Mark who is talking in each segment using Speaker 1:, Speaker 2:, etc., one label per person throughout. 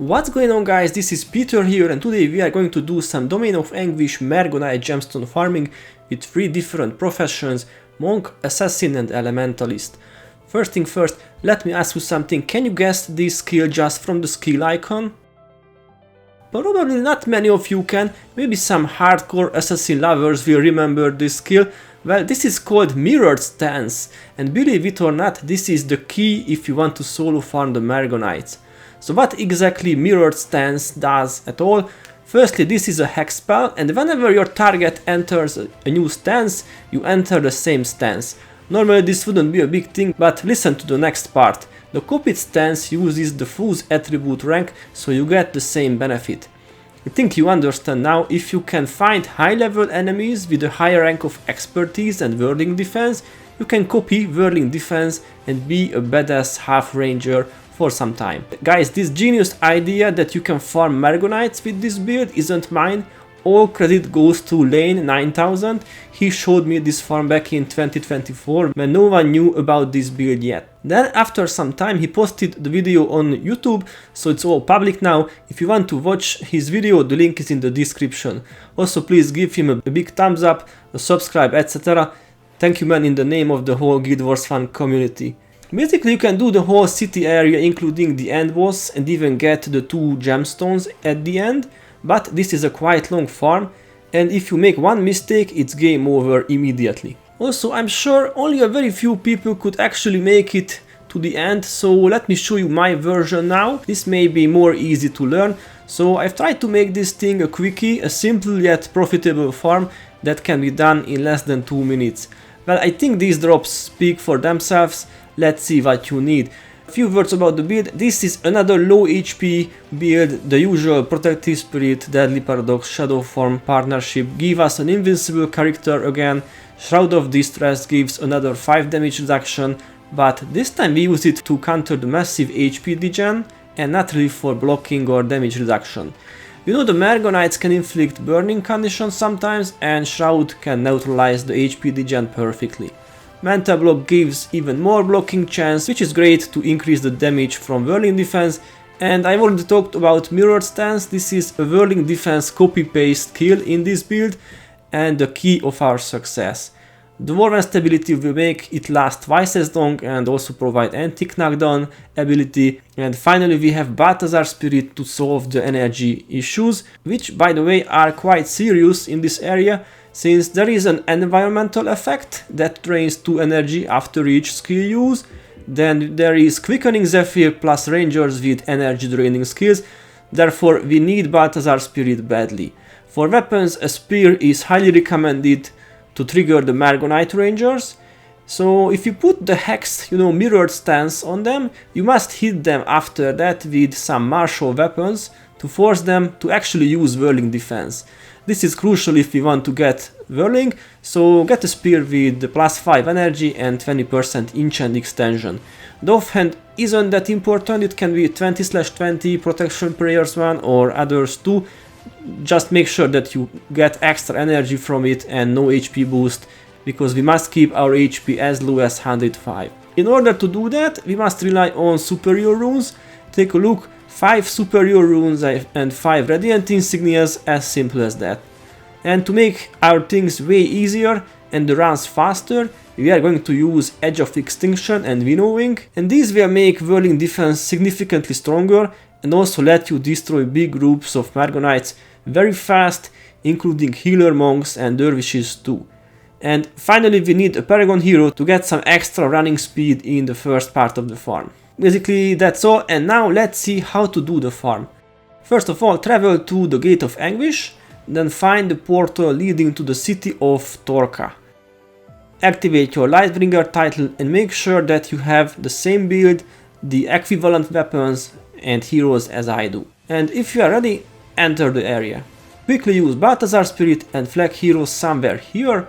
Speaker 1: What's going on, guys? This is Peter here, and today we are going to do some Domain of Anguish Margonite gemstone farming with 3 different professions: monk, assassin and elementalist. First thing first, let me ask you something. Can you guess this skill just from the skill icon? Probably not many of you can. Maybe some hardcore assassin lovers will remember this skill. Well, this is called mirrored stance, and believe it or not, this is the key if you want to solo farm the Margonites. So what exactly mirrored stance does at all? Firstly, this is a hex spell, and whenever your target enters a new stance, you enter the same stance. Normally this wouldn't be a big thing, but listen to the next part. The copied stance uses the fuse attribute rank, so you get the same benefit. I think you understand now. If you can find high level enemies with a higher rank of expertise and whirling defense, you can copy whirling defense and be a badass half ranger for some time. Guys, this genius idea that you can farm Margonites with this build isn't mine. All credit goes to Lain 9000. He showed me this farm back in 2024 when no one knew about this build yet. Then after some time he posted the video on YouTube, so it's all public now. If you want to watch his video, the link is in the description. Also, please give him a big thumbs up, a subscribe, etc. Thank you, man, in the name of the whole Guild Wars fan community. Basically, you can do the whole city area including the end boss and even get the 2 gemstones at the end, but this is a quite long farm, and if you make one mistake, it's game over immediately. Also, I'm sure only a very few people could actually make it to the end, so let me show you my version now. This may be more easy to learn. So I've tried to make this thing a quickie, a simple yet profitable farm that can be done in less than 2 minutes. Well, I think these drops speak for themselves. Let's see what you need. A few words about the build. This is another low HP build. The usual Protective Spirit, Deadly Paradox, Shadow Form partnership give us an invincible character again. Shroud of Distress gives another 5 damage reduction, but this time we use it to counter the massive HP degen and not really for blocking or damage reduction. You know, the Margonites can inflict burning conditions sometimes, and Shroud can neutralize the HP degen perfectly. Mental Block gives even more blocking chance, which is great to increase the damage from whirling defense. And I've already talked about mirrored stance. This is a whirling defense copy-paste skill in this build and the key of our success. Dwarven stability will make it last twice as long and also provide anti-knockdown ability. And finally we have Balthazar Spirit to solve the energy issues, which by the way are quite serious in this area, since there is an environmental effect that drains 2 energy after each skill use. Then there is Quickening Zephyr plus rangers with energy draining skills, therefore we need Balthazar Spirit badly. For weapons, a spear is highly recommended to trigger the Margonite rangers. So if you put the hex, mirrored stance on them, you must hit them after that with some martial weapons to force them to actually use whirling defense. This is crucial if we want to get whirling, so get a spear with the plus 5 energy and 20% enchant extension. The offhand isn't that important. It can be 20/20 protection prayers one or others too. Just make sure that you get extra energy from it and no HP boost, because we must keep our HP as low as 105. In order to do that, we must rely on superior runes. Take a look. 5 superior runes and 5 radiant insignias, as simple as that. And to make our things way easier and the runs faster, we are going to use Edge of Extinction and Winnowing, and these will make whirling defense significantly stronger and also let you destroy big groups of Margonites very fast, including healer monks and dervishes too. And finally we need a paragon hero to get some extra running speed in the first part of the farm. Basically that's all, and now let's see how to do the farm. First of all, travel to the Gate of Anguish, then find the portal leading to the city of Torka. Activate your Lightbringer title and make sure that you have the same build, the equivalent weapons and heroes as I do. And if you are ready, enter the area. Quickly use Balthazar Spirit and flag heroes somewhere here,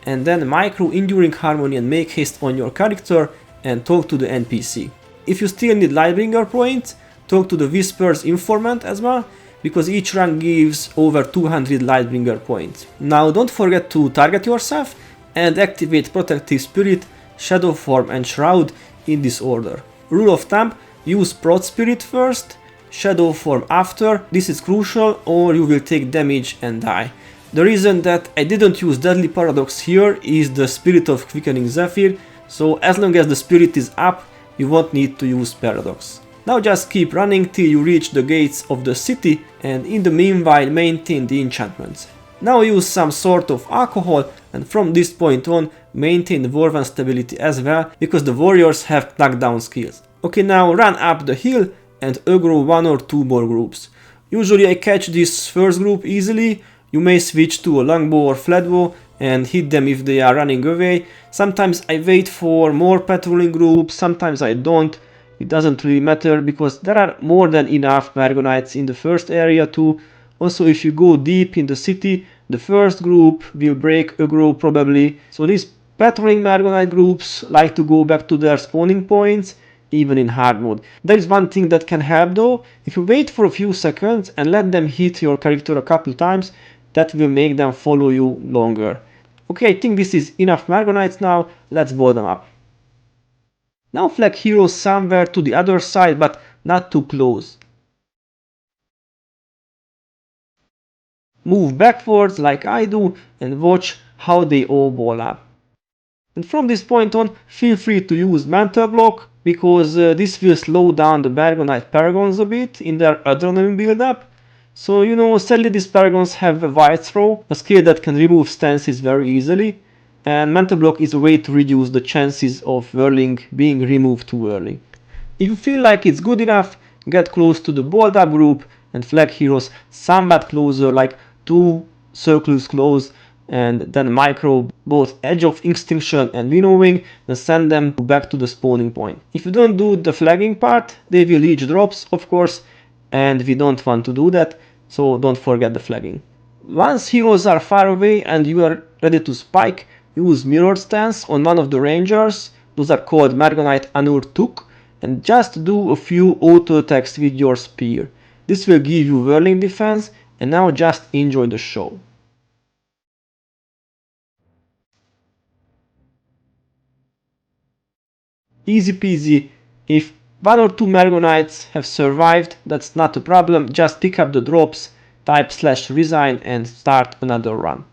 Speaker 1: and then micro Enduring Harmony and make haste on your character and talk to the NPC. If you still need Lightbringer points, talk to the Whisper's Informant as well, because each rank gives over 200 Lightbringer points. Now don't forget to target yourself and activate Protective Spirit, Shadow Form and Shroud in this order. Rule of thumb, use Prot Spirit first, shadow form after. This is crucial or you will take damage and die. The reason that I didn't use Deadly Paradox here is the Spirit of Quickening Zephyr, so as long as the spirit is up, you won't need to use Paradox. Now just keep running till you reach the gates of the city, and in the meanwhile maintain the enchantments. Now use some sort of alcohol, and from this point on maintain the Dwarven stability as well, because the warriors have knockdown skills. Okay, now run up the hill and aggro 1 or 2 more groups. Usually I catch this first group easily. You may switch to a longbow or flatbow and hit them if they are running away. Sometimes I wait for more patrolling groups, sometimes I don't. It doesn't really matter because there are more than enough Margonites in the first area too. Also, if you go deep in the city, the first group will break aggro probably. So these patrolling Margonite groups like to go back to their spawning points, even in hard mode. There is one thing that can help though. If you wait for a few seconds and let them hit your character a couple times, that will make them follow you longer. Okay, I think this is enough Margonites now, let's blow them up. Now flag heroes somewhere to the other side, but not too close. Move backwards like I do and watch how they all ball up. And from this point on, feel free to use Mental Block, because this will slow down the Margonite paragons a bit in their adrenaline build-up. So, you know, sadly these paragons have a wide throw, a skill that can remove stances very easily, and Mental Block is a way to reduce the chances of whirling being removed to whirling. If you feel like it's good enough, get close to the bold up group and flag heroes somewhat closer, like 2 circles close, and then micro both Edge of Extinction and Winnowing, then send them back to the spawning point. If you don't do the flagging part, they will leech drops, of course, and we don't want to do that, so don't forget the flagging. Once heroes are far away and you are ready to spike, use Mirrored Stance on one of the rangers. Those are called Margonite Anur Tuk, and just do a few auto attacks with your spear. This will give you whirling defense, and now just enjoy the show. Easy peasy. If 1 or 2 Margonites have survived, that's not a problem, just pick up the drops, type /resign and start another run.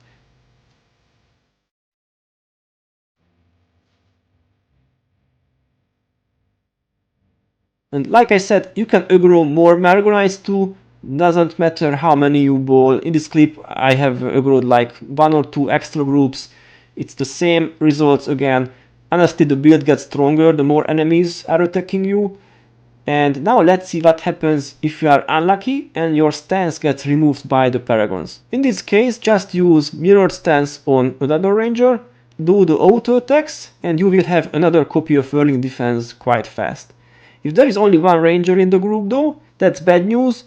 Speaker 1: And like I said, you can aggro more Margonites too, doesn't matter how many you ball. In this clip I have aggroed like 1 or 2 extra groups, it's the same results again. Honestly, the build gets stronger the more enemies are attacking you. And now let's see what happens if you are unlucky and your stance gets removed by the paragons. In this case, just use Mirrored Stance on another ranger, do the auto attacks, and you will have another copy of whirling defense quite fast. If there is only one ranger in the group though, that's bad news,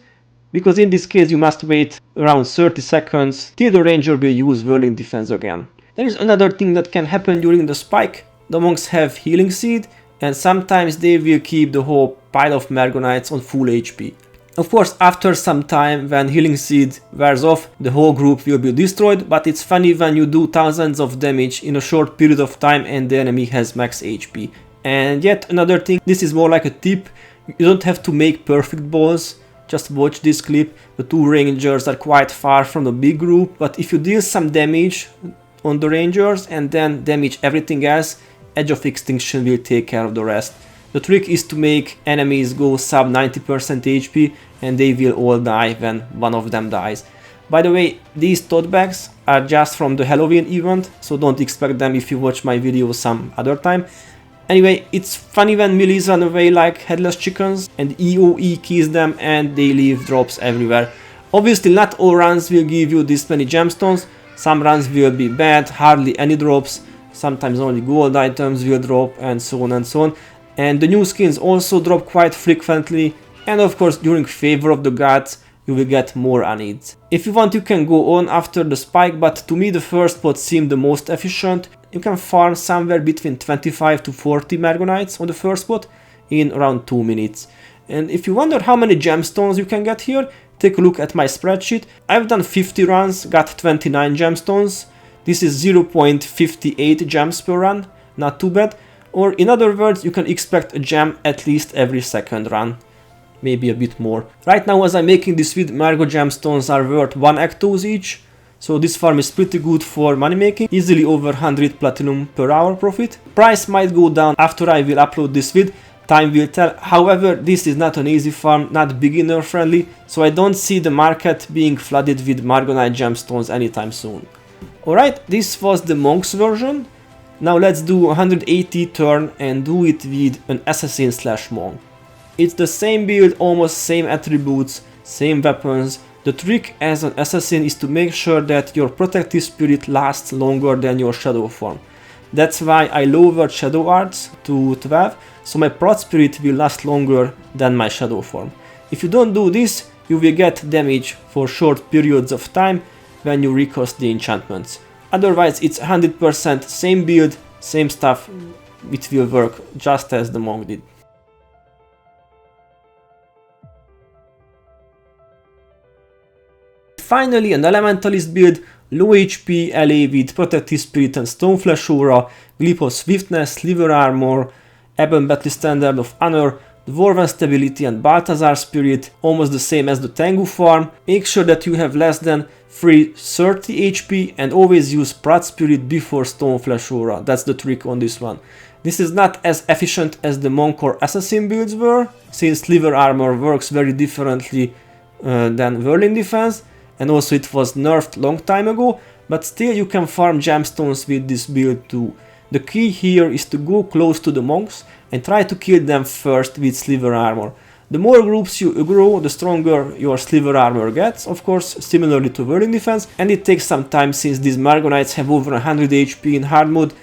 Speaker 1: because in this case you must wait around 30 seconds till the ranger will use whirling defense again. There is another thing that can happen during the spike. The monks have healing seed, and sometimes they will keep the whole pile of Margonites on full HP. Of course, after some time, when healing seed wears off, the whole group will be destroyed, but it's funny when you do thousands of damage in a short period of time and the enemy has max HP. And yet another thing, this is more like a tip, you don't have to make perfect balls, just watch this clip. The 2 rangers are quite far from the big group, but if you deal some damage on the rangers and then damage everything else, Edge of Extinction will take care of the rest. The trick is to make enemies go sub 90% HP and they will all die when one of them dies. By the way, these tote bags are just from the Halloween event, so don't expect them if you watch my video some other time. Anyway, it's funny when melees run away like headless chickens and EOE keys them and they leave drops everywhere. Obviously not all runs will give you this many gemstones, some runs will be bad, hardly any drops. Sometimes only gold items will drop and so on and so on. And the new skins also drop quite frequently, and of course during Favor of the Gods you will get more unneeds. If you want you can go on after the spike, but to me the first spot seemed the most efficient. You can farm somewhere between 25 to 40 Margonites on the first spot in around 2 minutes. And if you wonder how many gemstones you can get here, take a look at my spreadsheet. I've done 50 runs, got 29 gemstones. This is 0.58 gems per run, not too bad. Or in other words, you can expect a gem at least every second run. maybe a bit more. Right now, as I'm making this vid, Margo gemstones are worth 1 Ectos each, so this farm is pretty good for money making, easily over 100 platinum per hour profit. Price might go down after I will upload this vid, time will tell. However, this is not an easy farm, not beginner friendly, so I don't see the market being flooded with Margonite gemstones anytime soon. Alright, this was the Monk's version. Now let's do 180 turn and do it with an assassin / monk. It's the same build, almost same attributes, same weapons. The trick as an assassin is to make sure that your protective spirit lasts longer than your shadow form. That's why I lowered shadow arts to 12, so my prot spirit will last longer than my shadow form. If you don't do this, you will get damage for short periods of time when you recast the enchantments. Otherwise, it's 100% same build, same stuff, it will work just as the monk did. Finally, an Elementalist build, low HP LA with Protective Spirit and Stoneflesh Aura, Glip of Swiftness, Sliver Armor, Ebon Battle Standard of Honor, Dwarven Stability and Balthazar Spirit, almost the same as the Tengu farm. Make sure that you have less than 330 HP and always use Prot Spirit before Stoneflesh Aura, that's the trick on this one. This is not as efficient as the Monk or Assassin builds were, since Sliver Armor works very differently than Whirling Defense, and also it was nerfed long time ago, but still you can farm gemstones with this build too. The key here is to go close to the monks and try to kill them first with Sliver Armor. The more groups you aggro, the stronger your Sliver Armor gets, of course, similarly to Whirling Defense, and it takes some time since these Margonites have over 100 HP in hard mode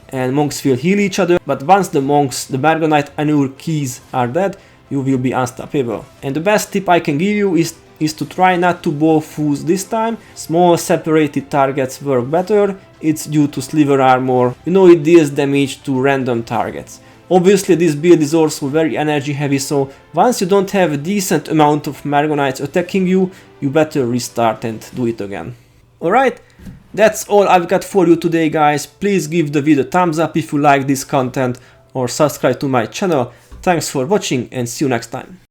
Speaker 1: and monks will heal each other, but once the monks, the Margonite and your keys are dead, you will be unstoppable. And the best tip I can give you is to try not to bow fools this time. Small separated targets work better, it's due to Sliver Armor, you know, it deals damage to random targets. Obviously this build is also very energy heavy, so once you don't have a decent amount of Margonites attacking you, you better restart and do it again. Alright, that's all I've got for you today guys. Please give the video a thumbs up if you like this content or subscribe to my channel. Thanks for watching and see you next time.